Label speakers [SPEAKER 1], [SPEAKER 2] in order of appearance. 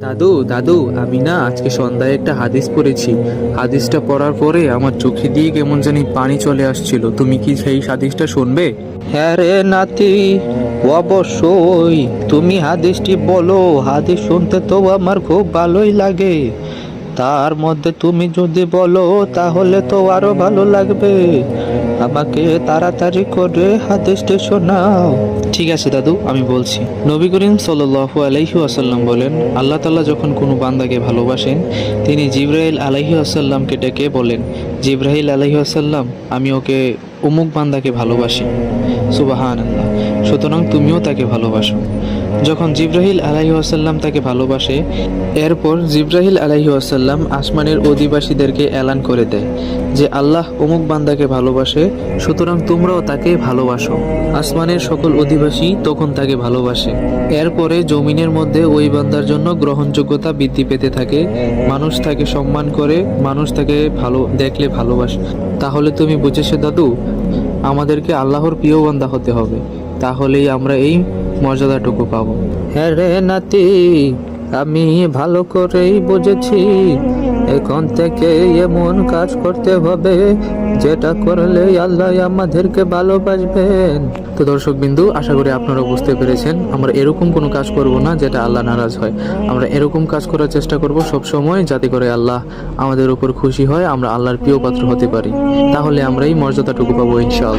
[SPEAKER 1] দাদু দাদু, আমি না আজকে সন্ধ্যায় একটা হাদিস পড়েছি। হাদিসটা পড়ার পরে আমার চোখে দিয়ে কেমন জানি পানি চলে আসছিল। তুমি কি সেই হাদিসটা শুনবে?
[SPEAKER 2] হ্যাঁ রে নাতি, অবশ্যই তুমি হাদিসটি বলো। হাদিস শুনতে তো আমার খুব ভালোই লাগে। তার মধ্যে তুমি যদি বলো তাহলে তো আরো ভালো লাগবে। আমাকে তাড়াতাড়ি করে হাদিসটি শোনাও।
[SPEAKER 1] ঠিক আছে দাদু, আমি বলছি। নবী করিম সাল্লাল্লাহু আলাইহি ওয়াসাল্লাম বলেন, আল্লাহ তাআলা যখন কোনো বান্দাকে ভালোবাসেন, তিনি জিবরাইল আলাইহি ওয়াসাল্লামকে ডেকে বলেন, জিবরাইল আলাইহি ওয়াসাল্লাম, আমি ওকে অমুক বান্দাকে ভালোবাসি। সুবহানাল্লাহ। সুতরাং তুমিও তাকে ভালোবাসো। যখন জিবরাইল আলাইহি ওয়াসাল্লাম তাকে ভালোবাসে, এরপর জিবরাইল আলাইহি ওয়াসাল্লাম আসমানের অধিবাসীদেরকে এলান করে দেয় যে আল্লাহ অমুক বান্দাকে ভালোবাসে, সুতরাং তোমরাও তাকে ভালোবাসো। আসমানের সকল অধিবাসী তখন তাকে ভালোবাসে। এরপরে জমিনের মধ্যে ওই বান্দার জন্য গ্রহণযোগ্যতা বৃদ্ধি পেতে থাকে। মানুষ তাকে সম্মান করে, মানুষ তাকে ভালো দেখলে ভালোবাসে। তাহলে তুমি বুঝেছো দাদু, আমাদেরকে আল্লাহর প্রিয় বান্দা হতে হবে, তাহলেই আমরা এই মর্যাদাটুকু পাবো।
[SPEAKER 2] হ্যাঁ রে নাতি, আমি ভালো করেই বুঝেছি। এখন থেকে এমন কাজ করতে হবে যেটা করলে আল্লাহ আমাদেরকে ভালোবাসবেন।
[SPEAKER 1] তো দর্শক বিন্দু, আশা করি আপনারা বুঝতে পেরেছেন। আমরা এরকম কোনো কাজ করব না যেটা আল্লাহ নারাজ হয়। আমরা এরকম কাজ করার চেষ্টা করব সব সময়, যাতে করে আল্লাহ আমাদের উপর খুশি হয়, আমরা আল্লাহর প্রিয় পাত্র হতে পারি। তাহলে আমরা এই মর্যাদাটুকু পাবো ইনশাআল্লাহ।